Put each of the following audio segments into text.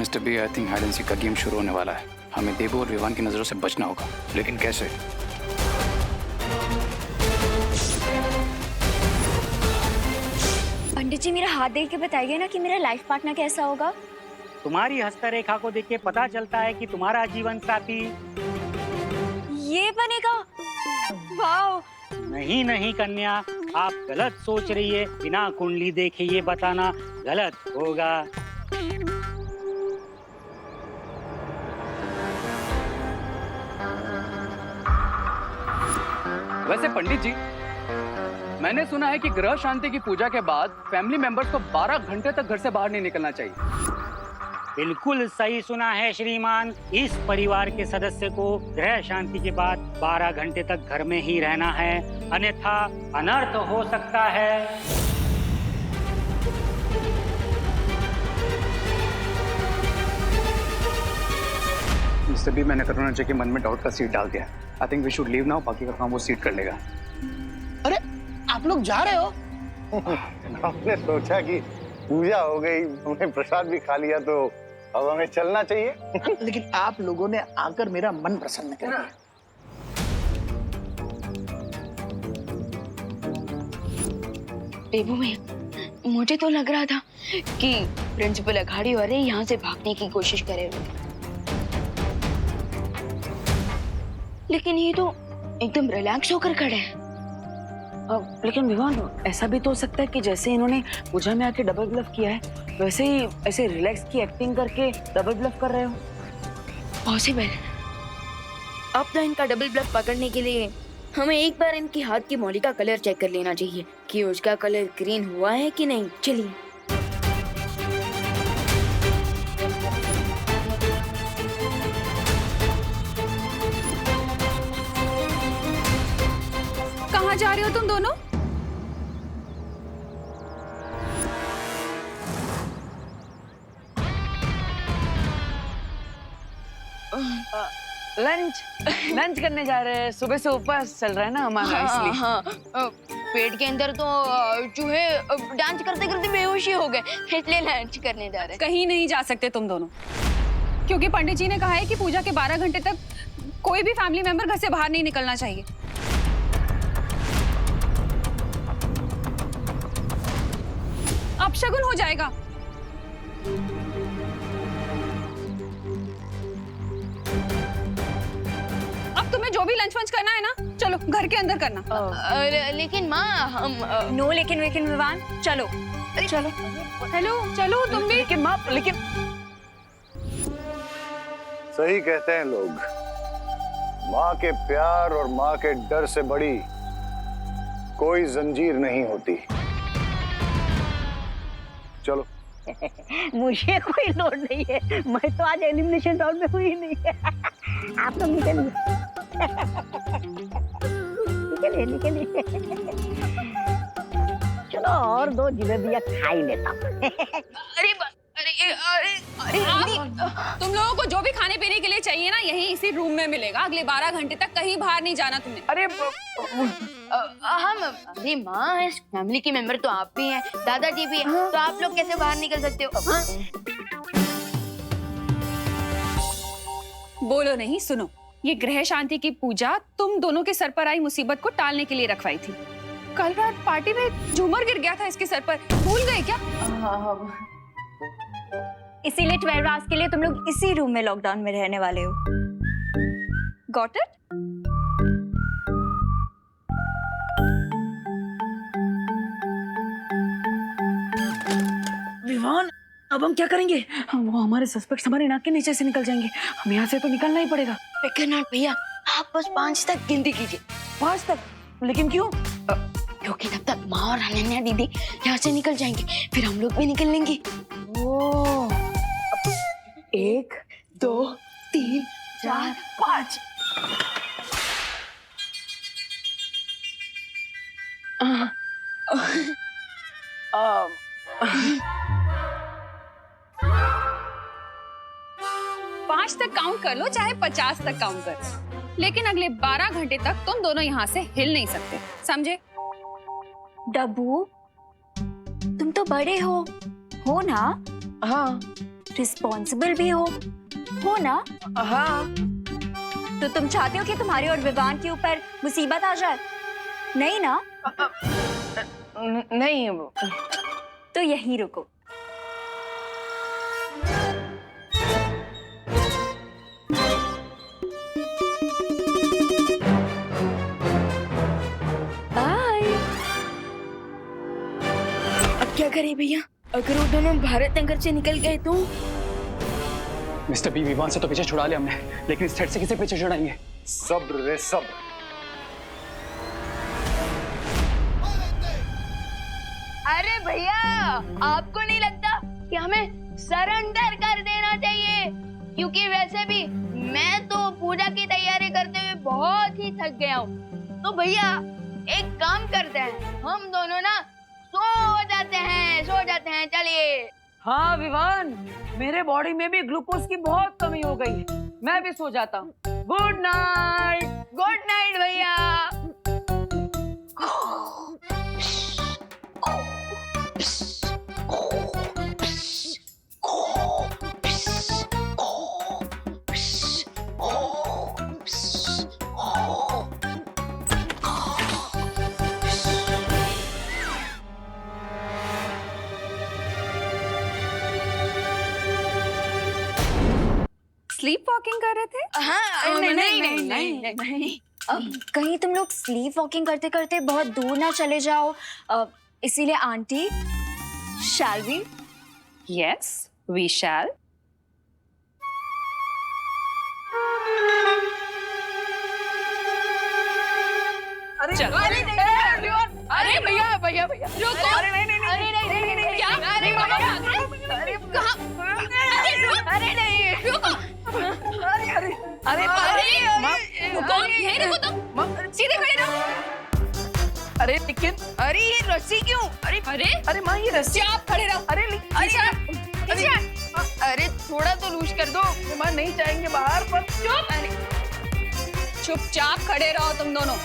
Mister B, I think hide and seek का game शुरू होने वाला है। हमें देबू और विवान की नजरों से बचना होगा, लेकिन कैसे? पंडित जी, मेरा हाथ देख के बताइए ना कि मेरा लाइफ पार्टनर कैसा होगा। तुम्हारी हस्तरेखा को देख के पता चलता है कि तुम्हारा जीवन साथी ये बनेगा? वाओ! नहीं नहीं कन्या, आप गलत सोच रही है। बिना कुंडली देखे ये बताना गलत होगा। वैसे पंडित जी, मैंने सुना है कि ग्रह शांति की पूजा के बाद फैमिली मेंबर्स को 12 घंटे तक घर से बाहर नहीं निकलना चाहिए। बिल्कुल सही सुना है श्रीमान। इस परिवार के सदस्य को ग्रह शांति के बाद 12 घंटे तक घर में ही रहना है, अन्यथा अनर्थ हो सकता है। मिस्टर बी, मैंने करुणा जी के मन में डाउट का सीड डाल दिया। I think we should leave now, बाकी का काम वो सीड कर लेगा। अरे आप लोग जा रहे हो? हमने सोचा कि पूजा हो गई, हमने प्रसाद भी खा लिया, तो अब हमें चलना चाहिए। लेकिन आप लोगों ने आकर मेरा मन प्रसन्न कर दिया। देबू में मुझे तो लग रहा था कि प्रिंसिपल अघाड़ी वाले यहाँ से भागने की कोशिश कर रहे होंगे, लेकिन ये तो एकदम रिलैक्स होकर खड़े हैं। लेकिन विवान, ऐसा भी तो हो सकता है कि जैसे इन्होंने पूजा में आके डबल ब्लफ किया है, वैसे ही ऐसे रिलैक्स की एक्टिंग करके डबल ब्लफ कर रहे हो। पॉसिबल। अब तो इनका डबल ब्लफ पकड़ने के लिए हमें एक बार इनकी हाथ की मौली का कलर चेक कर लेना चाहिए कि उसका कलर ग्रीन हुआ है कि नहीं। चलिए। कहाँ जा रहे हो तुम दोनों? लंच करने जा रहे हैं। सुबह से उपवास चल रहा है ना हमारा, इसलिए। हाँ, पेट के अंदर तो चूहे डांस करते करते बेहोशी हो गए, इसलिए लंच करने जा रहे हैं। कहीं नहीं जा सकते तुम दोनों, क्योंकि पंडित जी ने कहा है कि पूजा के 12 घंटे तक कोई भी फैमिली मेंबर घर से बाहर नहीं निकलना चाहिए। अपशगुन हो जाएगा। अब तुम्हें जो भी लंच वंच करना है ना, चलो घर के अंदर करना। लेकिन माँ, हम नो लेकिन विवान, चलो चलो। हेलो, चलो तुम भी। लेकिन माँ, लेकिन सही कहते हैं लोग, माँ के प्यार और माँ के डर से बड़ी कोई जंजीर नहीं होती। चलो। मुझे कोई लोड नहीं है, मैं तो आज एलिमिनेशन राउंड में हुई नहीं है। आप लोग निकलिए, निकलिए निकलिए। चलो और 2 जिलेबियाँ खा ही लेता हूँ। अरे अरे तुम लोगों को जो भी खाने पीने के लिए चाहिए ना, यहीं इसी रूम में मिलेगा। अगले 12 घंटे तक कहीं बाहर नहीं जाना तुमने। अरे हम, अरे माँ, इस फैमिली के मेंबर तो आप भी हैं, दादाजी भी हैं, तो आप लोग कैसे बाहर निकल सकते हो? हाँ? बोलो नहीं, सुनो। ये ग्रह शांति की पूजा तुम दोनों के सर पर आई मुसीबत को टालने के लिए रखवाई थी। कल रात पार्टी में झूमर गिर गया था इसके सर पर, भूल गए क्या? इसीलिए 12 आवर्स के लिए तुम लोग इसी रूम में लॉकडाउन में रहने वाले हो। Got it? विवान, अब हम क्या करेंगे? वो हमारे सस्पेक्ट्स हमारे नाक के नीचे से निकल जाएंगे। हम यहाँ से तो निकलना ही पड़ेगा। विक्रनाथ भैया, आप बस 5 तक गिनती कीजिए। 5 तक? लेकिन क्यों? क्योंकि तब तक माँ और अनन्या दीदी यहाँ से निकल जाएंगे, फिर हम लोग भी निकल लेंगे। ओ, 1 2 3 4 5। पाँच तक काउंट कर लो, चाहे 50 तक काउंट कर लो, लेकिन अगले 12 घंटे तक तुम दोनों यहाँ से हिल नहीं सकते, समझे? डब्बू, तुम तो बड़े हो ना? हाँ, रिस्पॉन्सिबल भी हो ना? हाँ। तो तुम चाहते हो कि तुम्हारे और विवान के ऊपर मुसीबत आ जाए? नहीं ना? नहीं। तो यहीं रुको। बाय। अब क्या करें भैया? अगर वो दोनों भारत नगर से निकल गए तो? मिस्टर बी, विवान से तो पीछे छुड़ा लिया हमने, लेकिन इस थ्रेड से किसे पीछे छुड़ाएंगे? सब्र रे सब्र। अरे भैया, आपको नहीं लगता कि हमें सरेंडर कर देना चाहिए? क्योंकि वैसे भी मैं तो पूजा की तैयारी करते हुए बहुत ही थक गया हूँ। तो भैया एक काम करते हैं, हम दोनों ना सो जाते हैं, चलिए। हाँ विवान, मेरे बॉडी में भी ग्लूकोज की बहुत कमी हो गई है, मैं भी सो जाता हूँ। Good night. गुड नाइट भैया। स्लीप वॉकिंग कर रहे थे? हाँ, नहीं। कहीं तुम लोग स्लीप वॉकिंग करते करते बहुत दूर ना चले जाओ, इसीलिए aunty, shall we? Yes, we shall. चलो। अरे भैया रुको। अरे नहीं क्या? अरे कहाँ? अरे नहीं रुको। अरे रुको, यहीं रुको तुम, सीधे खड़े रहो। अरे लेकिन, अरे ये रस्सी क्यों? अरे माँ ये रस्सी। आप खड़े रहो। अरे थोड़ा तो लूज कर दो। माँ नहीं जाएंगे बाहर, पर चुपचाप खड़े रहो तुम दोनों।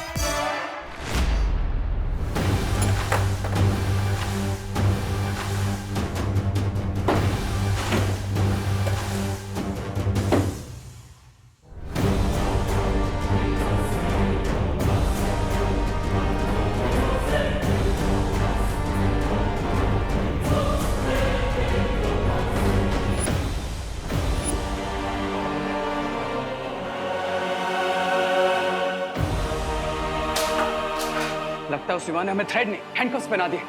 लगता है उस विवान ने हमें थ्रेड नहीं, हैंडकफ्स पहना दिए।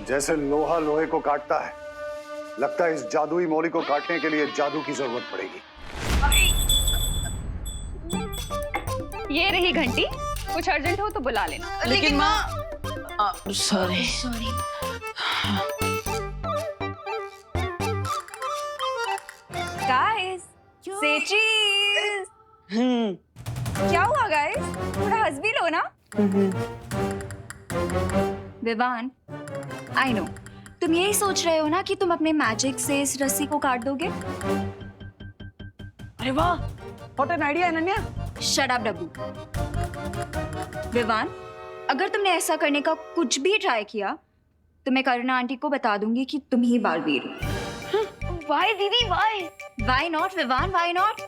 जैसे लोहा लोहे को काटता है, लगता है इस जादुई मौली को काटने के लिए जादू की जरूरत पड़ेगी। ये रही घंटी, कुछ अर्जेंट हो तो बुला लेना। लेकिन माँ, सॉरी। गाइस, से चीज। क्या हुआ गाइस? थोड़ा हंस भी लो ना। विवान, आई नो तुम यही सोच रहे हो ना कि तुम अपने मैजिक से इस रस्सी को काट दोगे। अरे वाह, what an idea Ananya. Shut up Dabbu. Vivaan, अगर तुमने ऐसा करने का कुछ भी ट्राई किया तो मैं करुणा आंटी को बता दूंगी कि तुम ही बालवीर हो। वाई दीदी why? Why not Vivaan, why not?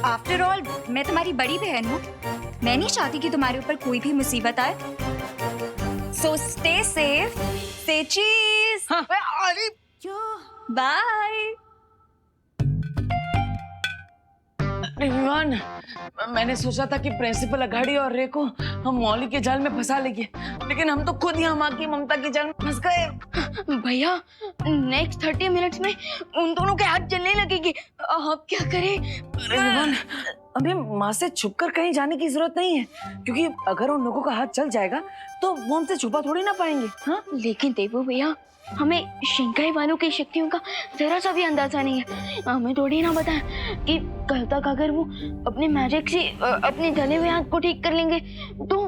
After all, मैं तुम्हारी बड़ी बहन हूँ। मैं नहीं चाहती कि तुम्हारे ऊपर कोई भी मुसीबत आए। So stay safe, say cheese. अरे Bye. विवान, मैंने सोचा था कि प्रिंसिपल अघाड़ी और रे को हम मौली के जाल में फंसा लेंगे, लेकिन हम तो खुद ही माँ की ममता के जाल में फंस गए। भैया, नेक्स्ट 30 मिनट्स में उन दोनों के हाथ जलने लगेंगे। अब क्या करें? अरे विवान, हमें माँ से छुपकर कहीं जाने की जरूरत नहीं है, क्योंकि अगर उन लोगों का हाथ चल जाएगा तो वो हमसे छुपा थोड़ी ना पाएंगे। हाँ? लेकिन देवो भैया, हमें शिंकाई वालों की शक्तियों का जरा सा भी अंदाजा नहीं है। हमें थोड़ी ना पता है कि कल तक अगर वो अपने मैजिक से अपने जले हुए हाथ को ठीक कर लेंगे तो।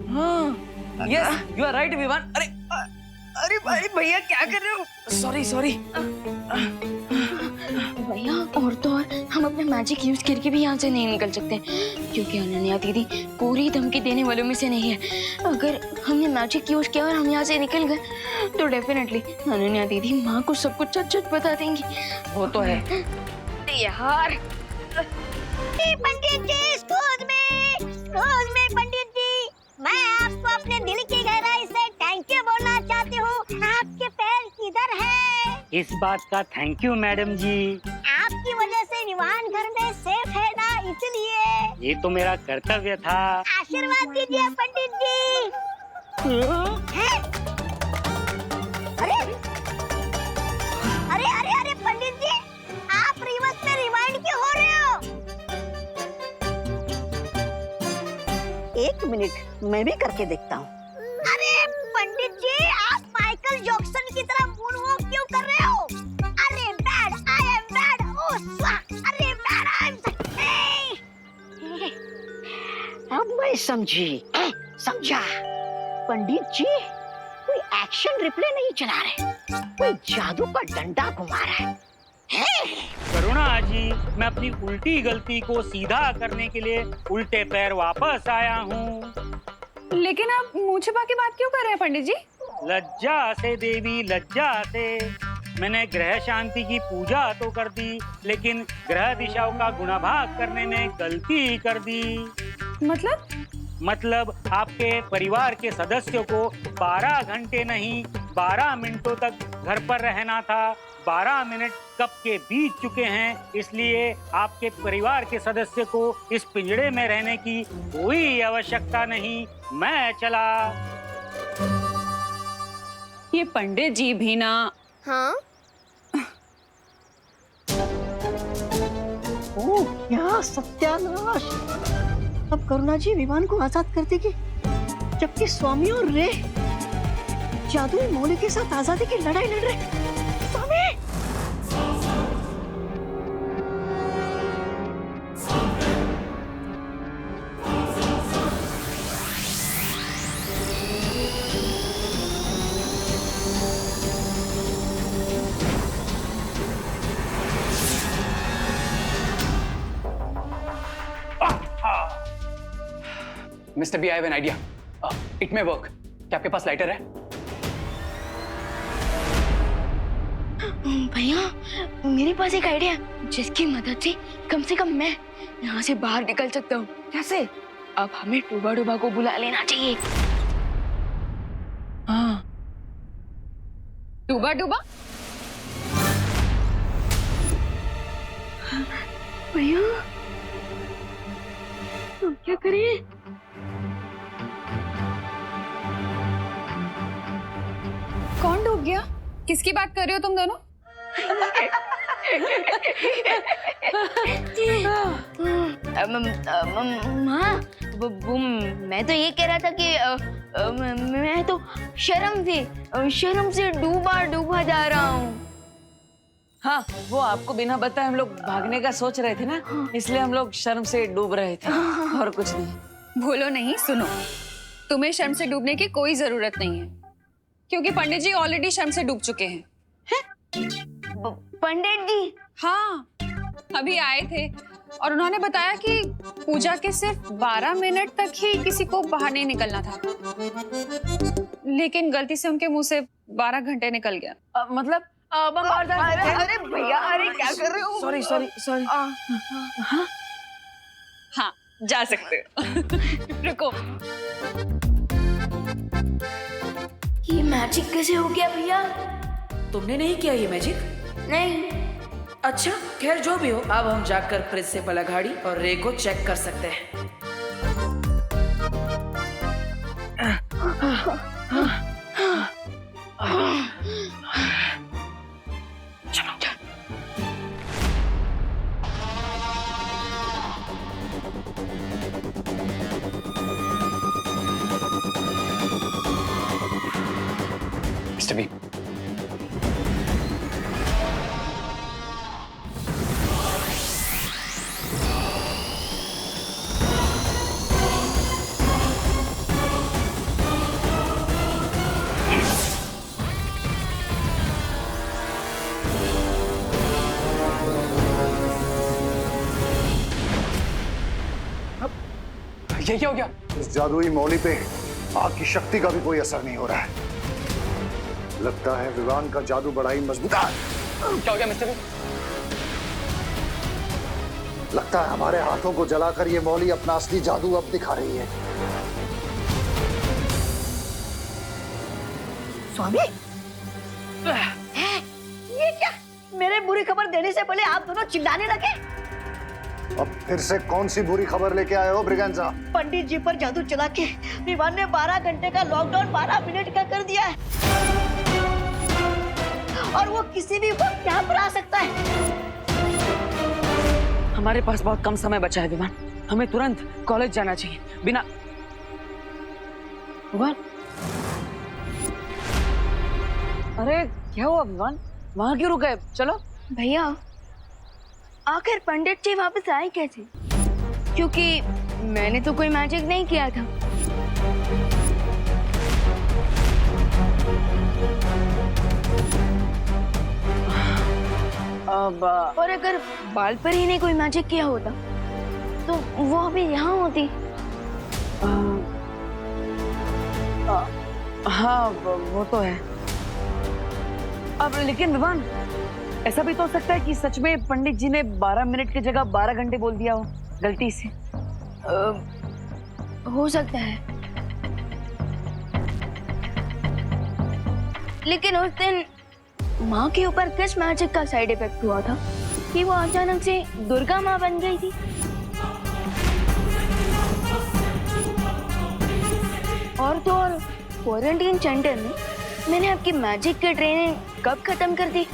हाँ, yes, you are right Vivaan. अरे भाई भैया क्या कर रहे हो? सॉरी। भैया और तो और हम अपना मैजिक यूज करके भी यहाँ से नहीं निकल सकते, क्योंकि अनन्या दीदी पूरी धमकी देने वालों में से नहीं है। अगर हमने मैजिक यूज किया और हम यहाँ से निकल गए तो डेफिनेटली अनन्या दीदी माँ को सब कुछ सच बता देंगी। वो तो है। यार पंडित जी, एक्सक्यूज मी पंडित जी, मैं आपको अपने दिल की गहराई से थैंक यू बोलना चाहती हूँ। आपके पैर किधर है? इस बात का थैंक यू मैडम जी। आपकी वजह से विवान घर में सेफ है ना, इसलिए। ये तो मेरा कर्तव्य था। आशीर्वाद दीजिए पंडित जी। हैं? अरे अरे अरे अरे पंडित जी, आप रिवर्स में रिवाइंड क्यों हो रहे हो? एक मिनट, मैं भी करके देखता हूँ। अरे पंडित जी, आप माइकल जैक्सन की तरह मूनवॉक क्यों कर रहे हो? अरे बैड, आई एम बैड, ओह स्वाहा, अरे बैड, आई एम अब मैं समझा। पंडित जी कोई एक्शन रिप्ले नहीं चला रहे, कोई जादू का डंडा घुमा रहा है। करुणा जी, मैं अपनी उल्टी गलती को सीधा करने के लिए उल्टे पैर वापस आया हूँ। लेकिन आप मुंह छिपा के बात क्यों कर रहे हैं पंडित जी? लज्जा से देवी, लज्जा से। मैंने ग्रह शांति की पूजा तो कर दी, लेकिन ग्रह दिशाओं का गुणाभाग करने में गलती कर दी। मतलब आपके परिवार के सदस्यों को 12 घंटे नहीं 12 मिनटों तक घर पर रहना था। 12 मिनट कब के बीत चुके हैं, इसलिए आपके परिवार के सदस्य को इस पिंजड़े में रहने की कोई आवश्यकता नहीं। मैं चला। ये पंडित जी भी ना। हाँ ओह क्या सत्यानाश! अब करुणा जी विमान को आजाद कर देगी, जबकि स्वामी और रे जादुई मौली के साथ आजादी की लड़ाई लड़ रहे। स्वामी! Mister B, I have an idea. It may work. क्या आपके पास लाइटर है? भैया मेरे पास एक आइडिया है, जिसकी मदद से कम मैं यहाँ से बाहर निकल सकता हूँ। कैसे? अब हमें डूबा डूबा को बुला लेना चाहिए। हाँ। डूबा डूबा? भैया हम क्या करें? कौन डूब गया? किसकी बात कर रहे हो तुम दोनों? माँ वो मैं तो ये कह रहा था कि मैं तो शर्म से डूबा जा रहा हूँ। हाँ, वो आपको बिना बताए हम लोग भागने का सोच रहे थे ना, इसलिए हम लोग शर्म से डूब रहे थे, और कुछ नहीं। भूलो नहीं, सुनो, तुम्हें शर्म से डूबने की कोई जरूरत नहीं है, क्योंकि पंडित जी ऑलरेडी शर्म से डूब चुके हैं। पंडित जी? हाँ, अभी आए थे और उन्होंने बताया कि पूजा के सिर्फ 12 मिनट तक ही किसी को बाहर नहीं निकलना था, लेकिन गलती से उनके मुंह से 12 घंटे निकल गया। मतलब अरे भैया, अरे क्या कर रहे हो? सॉरी। हाँ, जा सकते हो। रुको, ये मैजिक कैसे हो गया भैया? तुमने नहीं किया ये मैजिक? नहीं। अच्छा, खैर जो भी हो, अब हम जाकर प्रिंसिपल अघाड़ी और रे को चेक कर सकते हैं। मिस्टर बी, ये क्या हो गया? इस जादुई मौली पे आग की शक्ति का भी कोई असर नहीं हो रहा है। लगता है विवान का जादू बड़ा ही मजबूत है। क्या हो गया मिस्टर? लगता है हमारे हाथों को जलाकर ये मौली अपना असली जादू अब दिखा रही है। स्वामी ये क्या? मेरे बुरी खबर देने से पहले आप दोनों चिल्लाने लगे। अब फिर से कौन सी बुरी खबर लेके आए हो ब्रिगेंजा? पंडित जी पर जादू चला के विवान ने 12 घंटे का लॉकडाउन 12 मिनट का कर दिया है और वो किसी भी वक्त यहाँ पर आ सकता है। हमारे पास बहुत कम समय बचा है विवान, हमें तुरंत कॉलेज जाना चाहिए। बिना विवान, अरे क्या हुआ विवान? वहां क्यों रुके? चलो। भैया आखिर पंडित जी वापस आए कैसे? क्योंकि मैंने तो कोई मैजिक नहीं किया था। अब और अगर बाल पर ही ने कोई मैजिक किया होता तो वो अभी यहाँ होती। हाँ वो तो है। अब लेकिन विवान, ऐसा भी तो हो सकता है कि सच में पंडित जी ने 12 मिनट की जगह 12 घंटे बोल दिया हो गलती से। हो सकता है, लेकिन उस दिन माँ के ऊपर किस मैजिक का साइड इफेक्ट हुआ था कि वो अचानक से दुर्गा माँ बन गई थी? और तो और क्वारंटीन सेंटर में मैंने आपकी मैजिक की ट्रेनिंग कब खत्म कर दी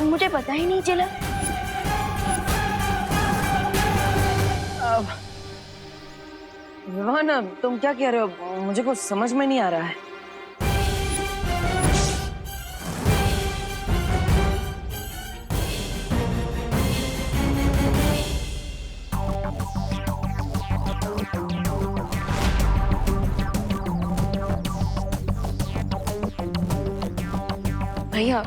मुझे पता ही नहीं चला। विवान, तुम क्या कह रहे हो? मुझे कुछ समझ में नहीं आ रहा है। भैया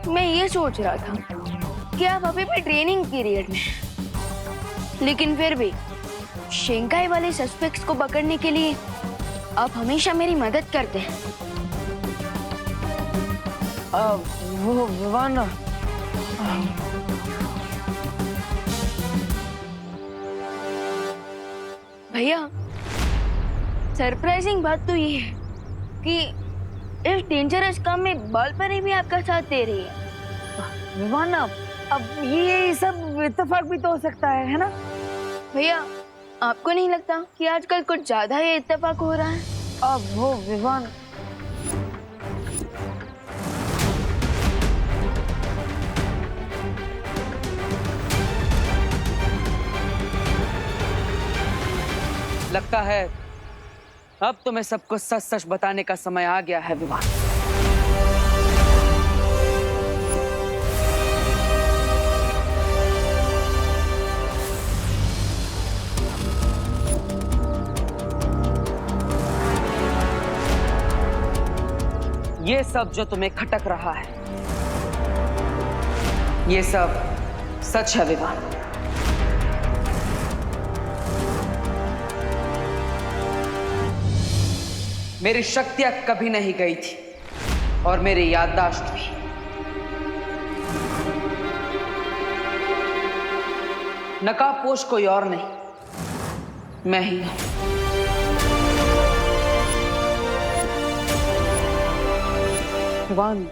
मैं ये सोच रहा था कि आप अभी भी ट्रेनिंग पीरियड में हैं, लेकिन फिर भी शेंगाई वाले सस्पेक्ट्स को पकड़ने के लिए आप हमेशा मेरी मदद करते हैं। वो विवान, भैया सरप्राइजिंग बात तो ये है कि इस डेंजरस काम में बालपरी भी आपका साथ दे रही है। विवान, अब ये सब इत्तेफाक भी तो हो सकता है ना? भैया आपको नहीं लगता कि आजकल कुछ ज्यादा ही इत्तेफाक हो रहा है? अब वो विवान, लगता है अब तुम्हें सबको सच सच बताने का समय आ गया है विवान। ये सब जो तुम्हें खटक रहा है, ये सब सच है विवान। मेरी शक्तियां कभी नहीं गई थी और मेरी याददाश्त भी। नकाबपोश कोई और नहीं, मैं ही हूं। विवान,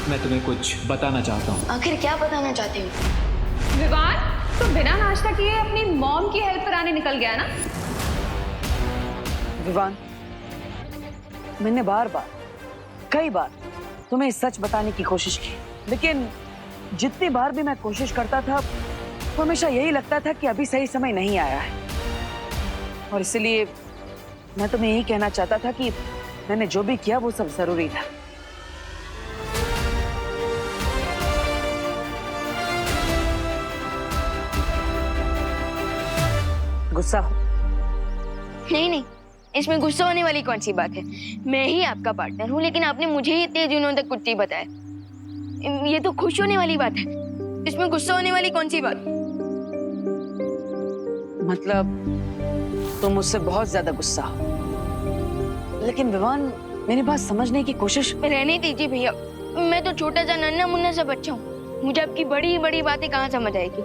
मैं तुम्हें कुछ बताना चाहता हूँ। आखिर क्या बताना चाहते हो? विवान, तो बिना नाश्ता किए अपनी मॉम की हेल्प कराने निकल गया ना? विवान, मैंने बार बार, कई बार तुम्हें सच बताने की कोशिश की, लेकिन जितनी बार भी मैं कोशिश करता था तो हमेशा यही लगता था कि अभी सही समय नहीं आया है। और इसलिए मैं तुम्हें यही कहना चाहता था कि मैंने जो भी किया वो सब जरूरी था। गुस्सा हो। नहीं नहीं, इसमें गुस्सा होने वाली कौन सी बात है? मैं ही आपका पार्टनर हूँ, लेकिन आपने मुझे ही इतने दिनों तक कुछ नहीं बताया। ये तो खुश होने वाली बात है, इसमें गुस्सा होने वाली कौन सी बात? मतलब तुम मुझसे बहुत ज्यादा गुस्सा हो। लेकिन विवान, मेरी बात समझने की कोशिश। रहने दीजिए भैया, मैं तो छोटा सा नन्ना मुन्ना सा बच्चा हूँ, मुझे आपकी बड़ी बड़ी बातें कहाँ समझ आएगी।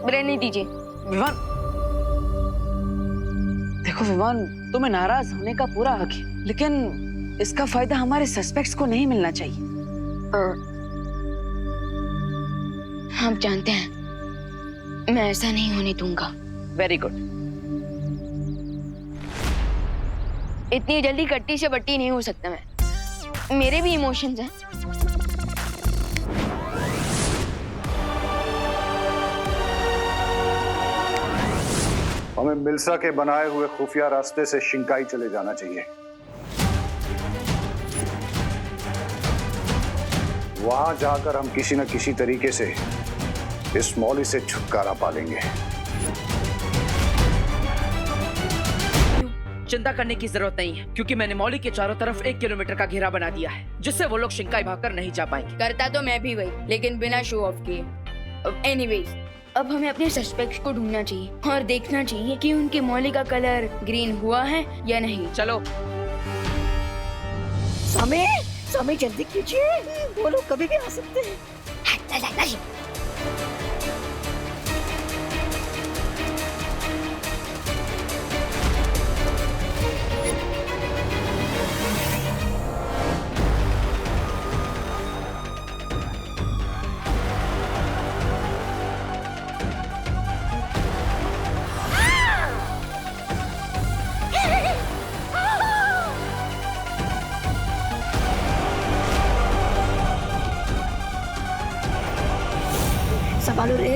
रहने दीजिए। विवान, देखो विवान, तुम्हें नाराज होने का पूरा हक है, लेकिन इसका फायदा हमारे सस्पेक्ट्स को नहीं मिलना चाहिए। आप जानते हैं मैं ऐसा नहीं होने दूंगा। Very good. इतनी जल्दी कट्टी से बट्टी नहीं हो सकता मैं, मेरे भी इमोशंस हैं। हमें मिल्सा के बनाए हुए खुफिया रास्ते से शिंकाई चले जाना चाहिए। वहां जाकर हम किसी न किसी तरीके से इस मौली से छुटकारा पा लेंगे। चिंता करने की जरूरत नहीं है, क्योंकि मैंने मौली के चारों तरफ 1 किलोमीटर का घेरा बना दिया है, जिससे वो लोग शिंकाई भागकर नहीं जा पाएंगे। करता तो मैं भी वही, लेकिन बिना शो ऑफ किए। एनीवेज, अब हमें अपने सस्पेक्ट्स को ढूंढना चाहिए और देखना चाहिए कि उनके मौली का कलर ग्रीन हुआ है या नहीं। चलो। समय समय जल्दी कीजिए, वो लोग कभी भी आ सकते हैं। संभालो रे।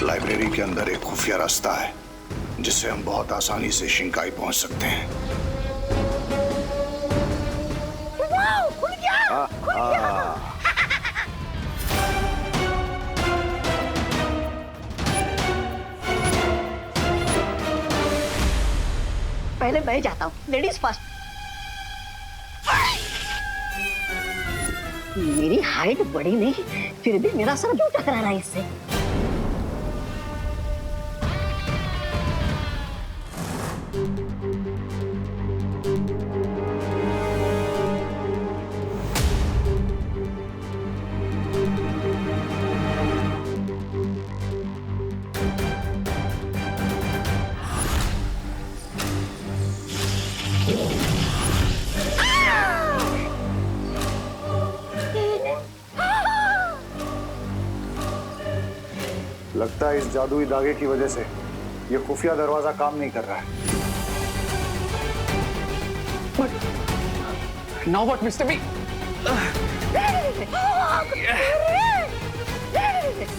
लाइब्रेरी के अंदर एक खुफिया रास्ता है, जिससे हम बहुत आसानी से शिंकाई पहुंच सकते हैं। खुल गया, खुल गया। पहले मैं जाता हूँ, लेडीज फर्स्ट। मेरी हाइट बड़ी नहीं, फिर भी मेरा सर क्यों टकरा रहा है इससे? लगता है इस जादुई धागे की वजह से ये खुफिया दरवाजा काम नहीं कर रहा है। Now what, Mr. B?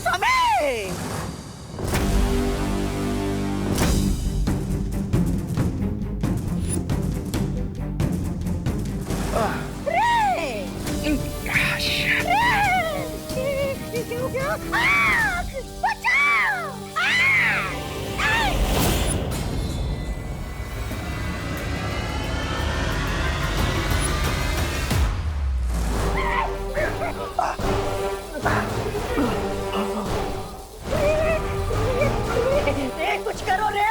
समय! कुछ करो रे!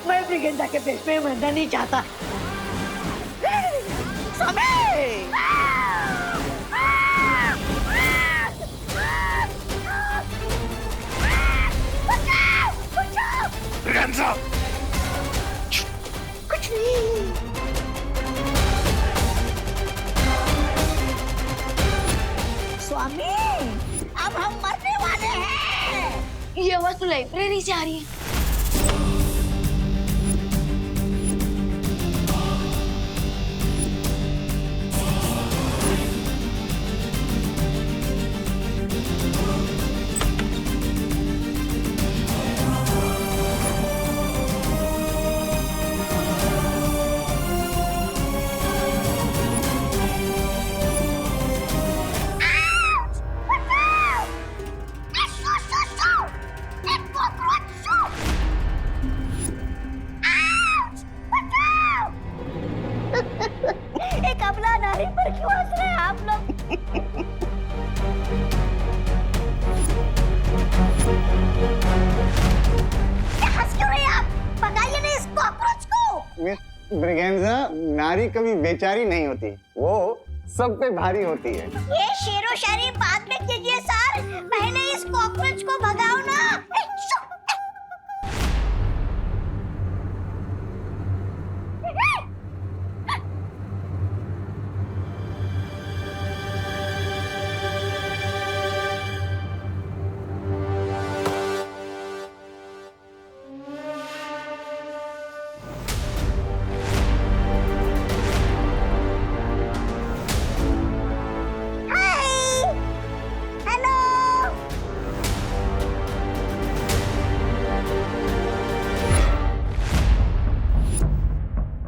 मैं भी गेंदा के पेट में मरना नहीं चाहता। समय! कुछ नहीं। स्वामी, अब हम मरने वाले हैं। ये आवाज तो लाइब्रेरी से आ रही है। मिस ब्रिगेंजा, नारी कभी बेचारी नहीं होती, वो सब पे भारी होती है। ये शेरो शायरी बाद में कीजिए सर, पहले इस कॉकरोच को भगाओ ना।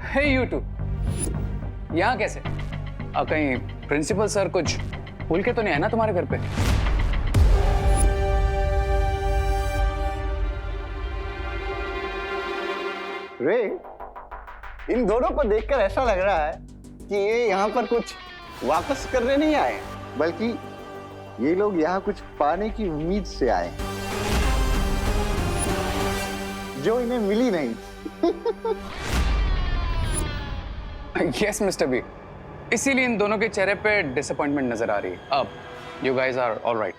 हे यू टू, यहाँ कैसे? कहीं प्रिंसिपल सर कुछ भूल के तो नहीं है ना तुम्हारे घर पे? रे, इन दोनों को देखकर ऐसा लग रहा है कि ये यहाँ पर कुछ वापस करने नहीं आए, बल्कि ये लोग यहाँ कुछ पाने की उम्मीद से आए हैं, जो इन्हें मिली नहीं। यस मिस्टर बी, इसीलिए इन दोनों के चेहरे पे डिसअपॉइंटमेंट नजर आ रही है। अब यू गाइस आर ऑलराइट।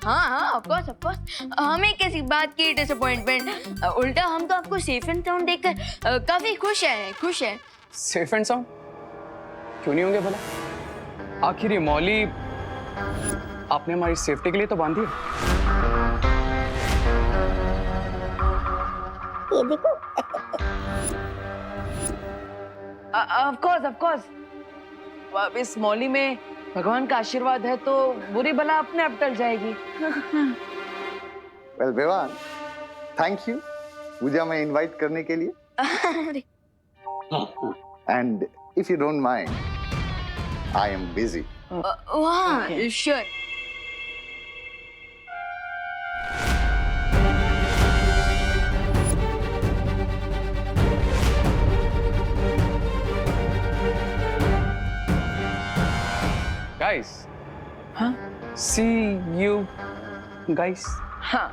हाँ ऑफ कोर्स हमें किसी बात की डिसअपॉइंटमेंट, उल्टा हम तो आपको सेफ एंड साउंड देखकर काफी खुश हैं। सेफ एंड साउंड क्यों नहीं होंगे भला? आखिर ये मौली आपने हमारी सेफ्टी के लिए तो बांधी है। ये देखो। ऑफ कोर्स अब इस मौली में भगवान का आशीर्वाद है तो बुरी बला अपने आप टल जाएगी। वेल विवान, थैंक यू पूजा में इनवाइट करने के लिए। And if you don't mind, I am busy. वाह श्योर। Guys, हाँ? See you guys. हाँ।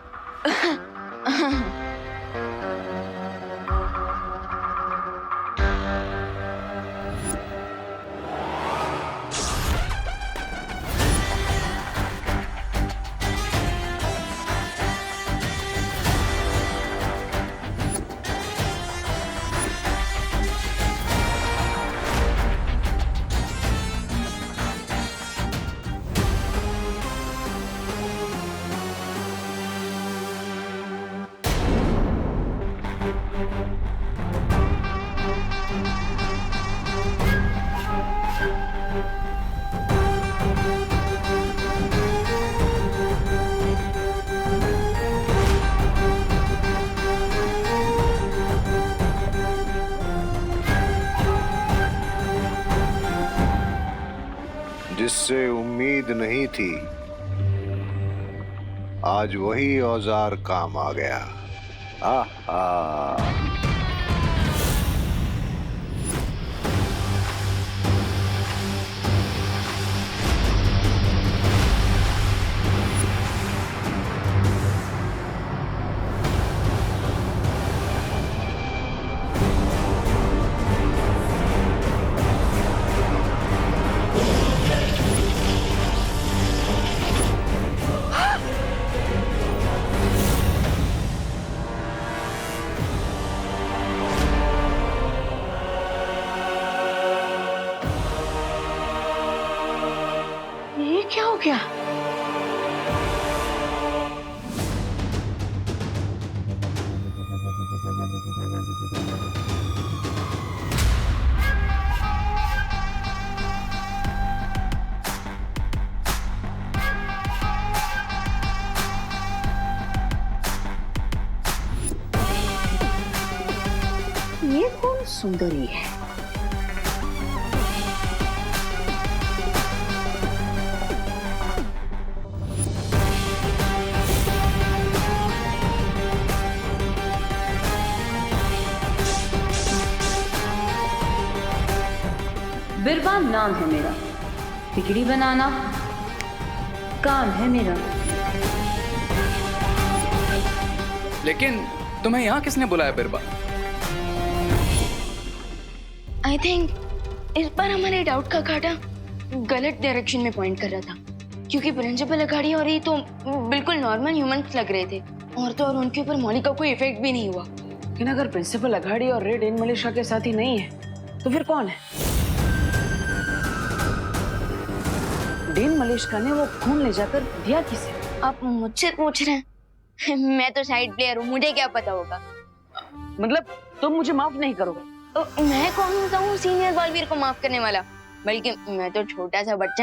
जिससे उम्मीद नहीं थी, आज वही औजार काम आ गया। आहा। ये क्या हो गया? ये कौन सुंदरी है? बिरबान नाम है मेरा, बिगड़ी बनाना काम है मेरा। लेकिन तुम्हें यहाँ किसने बुलाया बिरबा? आई थिंक इस बार हमारे डाउट का कांटा गलत डायरेक्शन में पॉइंट कर रहा था, क्योंकि प्रिंसिपल अघाड़ी और ये तो बिल्कुल नॉर्मल ह्यूमंस लग रहे थे, और तो और उनके ऊपर मौलिक का कोई इफेक्ट भी नहीं हुआ। लेकिन अगर प्रिंसिपल अघाड़ी और रे डेन मलेशिया के साथी नहीं है तो फिर कौन है? डेन मलेशिया ने वो खून ले जाकर दिया किसे? आप मुझसे पूछ रहे हैं? मैं तो साइड प्लेयर हूँ, मुझे क्या पता होगा। मतलब तुम मुझे माफ नहीं करोगे? मैं कौन होता हूँ सीनियर बलवीर को माफ करने वाला? बल्कि मैं तो छोटा सा बच्चा हूँ।